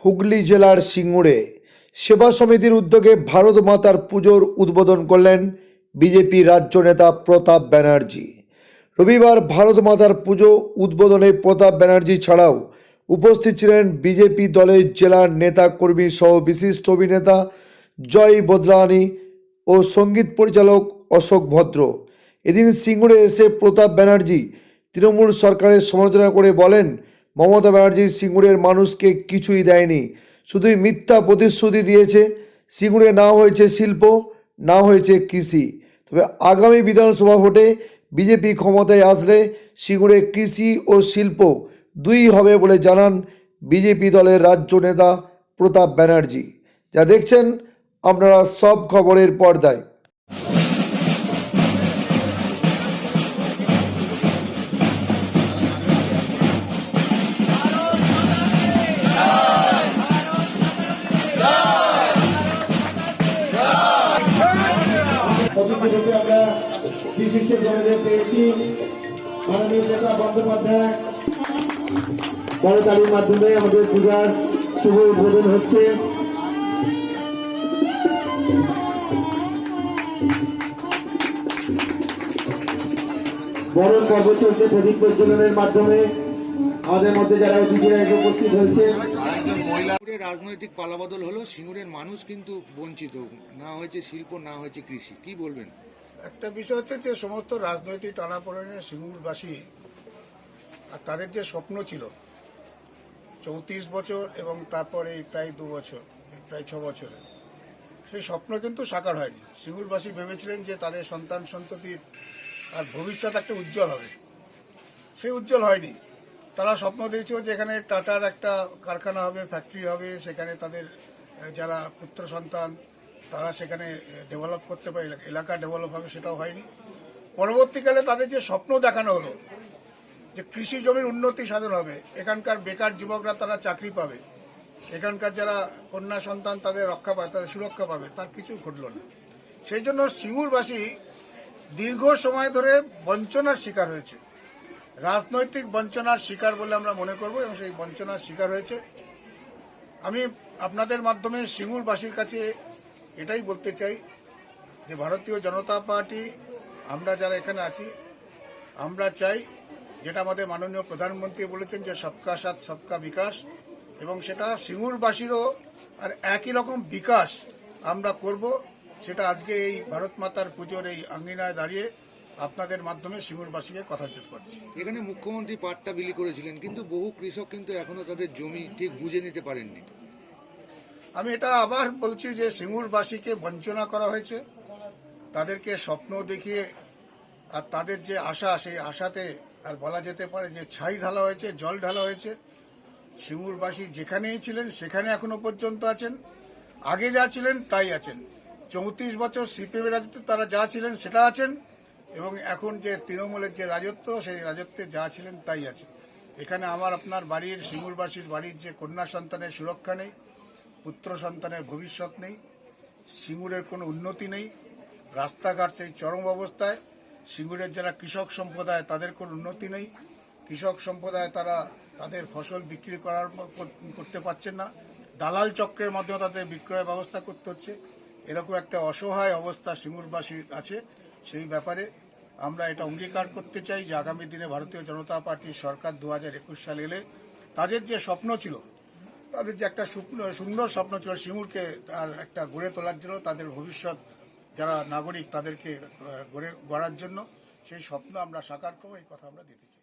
হুগলি জেলার সিঙ্গুরে সেবা সমিতির উদ্যোগে ভারত মাতার পুজোর উদ্বোধন করলেন বিজেপি রাজ্য নেতা প্রতাপ ব্যানার্জি। রবিবার ভারত মাতার পুজো উদ্বোধনে প্রতাপ ব্যানার্জি ছাড়াও উপস্থিত ছিলেন বিজেপি দলের জেলার নেতা কর্মী সহ বিশিষ্ট অভিনেতা জয় বদলানি ও সঙ্গীত পরিচালক অশোক ভদ্র। এদিন সিঙ্গুরে এসে প্রতাপ ব্যানার্জি তৃণমূল সরকারের সমালোচনা করে বলেন, মমতা ব্যানার্জি সিঙ্গুরের মানুষকে কিছুই দেয়নি, শুধুই মিথ্যা প্রতিশ্রুতি দিয়েছে। সিঙ্গুরে না হয়েছে শিল্প, না হয়েছে কৃষি। তবে আগামী বিধানসভা ভোটে বিজেপি ক্ষমতায় আসলে সিঙ্গুরে কৃষি ও শিল্প দুই হবে বলে জানান বিজেপি দলের রাজ্য নেতা প্রতাপ ব্যানার্জি। যা দেখছেন আপনারা সব খবরের পর্দায়। আমরা বিশিষ্ট জনেদের পেয়েছি। মাননীয় নেতা বন্দ্যোপাধ্যায় করতালির মাধ্যমে আমাদের পূজার শুভ উদ্বোধন হচ্ছে। বরণ পর্ব চলছে প্রদীপ প্রজ্বলনের মাধ্যমে। আমাদের মধ্যে যারা অতিথিরা এসে উপস্থিত হয়েছে, রাজনৈতিক পালাবদল হলো, সিঙ্গুরের মানুষ কিন্তু বঞ্চিত, না হয়েছে শিল্প, না হয়েছে কৃষি। কি বলবেন? একটা বিষয় হচ্ছে যে সমস্ত রাজনৈতিক টানাপোড়েনে সিঙ্গুরবাসী আর তাদের যে স্বপ্ন ছিল 34 বছর এবং তারপরে প্রায় 2 বছর, প্রায় 6 বছরে, সেই স্বপ্ন কিন্তু সাকার হয়নি। সিঙ্গুরবাসী ভেবেছিলেন যে তাদের সন্তান সন্ততির আর ভবিষ্যৎ একটা উজ্জ্বল হবে, সেই উজ্জ্বল হয়নি। তারা স্বপ্ন দিয়েছিল যে এখানে টাটার একটা কারখানা হবে, ফ্যাক্টরি হবে, সেখানে তাদের যারা পুত্র সন্তান তারা সেখানে ডেভেলপ করতে পারে, এলাকা ডেভেলপ হবে, সেটাও হয়নি। পরবর্তীকালে তাদের যে স্বপ্ন দেখানো হলো যে কৃষি জমির উন্নতি সাধন হবে, এখানকার বেকার যুবকরা তারা চাকরি পাবে, এখানকার যারা কন্যা সন্তান তাদের রক্ষা পাবে, তাদের সুরক্ষা পাবে, তার কিছু ঘটল না। সেই জন্য সিঙ্গুরবাসী দীর্ঘ সময় ধরে বঞ্চনার শিকার হয়েছে, রাজনৈতিক বঞ্চনার শিকার বলে আমরা মনে করব, এবং সেই বঞ্চনার শিকার হয়েছে। আমি আপনাদের মাধ্যমে সিঙ্গুরবাসীর কাছে এটাই বলতে চাই যে ভারতীয় জনতা পার্টি, আমরা যারা এখানে আছি, আমরা চাই যেটা আমাদের মাননীয় প্রধানমন্ত্রী বলেছেন যে সবকা সাথ সবকা বিকাশ, এবং সেটা সিঙ্গুরবাসীরও আর একই রকম বিকাশ আমরা করব। সেটা আজকে এই ভারত মাতার পুজোর এই আঙ্গিনায় দাঁড়িয়ে আপনাদের মাধ্যমে সিঙ্গুরবাসীকে কথা যোগ করছি। এখানে মুখ্যমন্ত্রী পাট্টা বিলি করেছিলেন, কিন্তু বহু কৃষক কিন্তু এখনো তাদের জমি ঠিক বুঝে নিতে পারেননি। আমি এটা আবার বলছি যে সিঙ্গুরবাসীকে বঞ্চনা করা হয়েছে, তাদেরকে স্বপ্ন দেখিয়ে আর তাদের যে আশা, সেই আশাতে আর বলা যেতে পারে যে ছাই ঢালা হয়েছে, জল ঢালা হয়েছে। সিঙ্গুরবাসী যেখানেই ছিলেন সেখানে এখনো পর্যন্ত আছেন, আগে যা ছিলেন তাই আছেন। 34 বছর সিপিএম রাজত্বে তারা যা ছিলেন সেটা আছেন, এবং এখন যে তৃণমূলের যে রাজত্ব, সেই রাজত্বে যা ছিলেন তাই আছে। এখানে আমার আপনার বাড়ির, সিঙ্গুরবাসীর বাড়ির যে কন্যা সন্তানের সুরক্ষা নেই, পুত্র সন্তানের ভবিষ্যৎ নেই, সিঙ্গুরের কোনো উন্নতি নেই, রাস্তাঘাট সেই চরম অবস্থায়। সিঙ্গুরের যারা কৃষক সম্প্রদায় তাদের কোনো উন্নতি নেই, কৃষক সম্প্রদায় তারা তাদের ফসল বিক্রি করতে পারছেন না, দালাল চক্রের মাধ্যমে তাদের বিক্রয় ব্যবস্থা করতে হচ্ছে। এরকম একটা অসহায় অবস্থা সিঙ্গুরবাসীর আছে। সেই ব্যাপারে আমরা এটা অঙ্গীকার করতে চাই যে আগামী দিনে ভারতীয় জনতা পার্টির সরকার 2021 সালে এলে তাদের যে স্বপ্ন ছিল, তাদের যে একটা সুন্দর স্বপ্ন ছিল সিঙ্গুরকে তার একটা গড়ে তোলার জন্য, তাদের ভবিষ্যৎ যারা নাগরিক তাদেরকে গড়ার জন্য, সেই স্বপ্ন আমরা সাকার করবো, এই কথা আমরা দিতে চাই।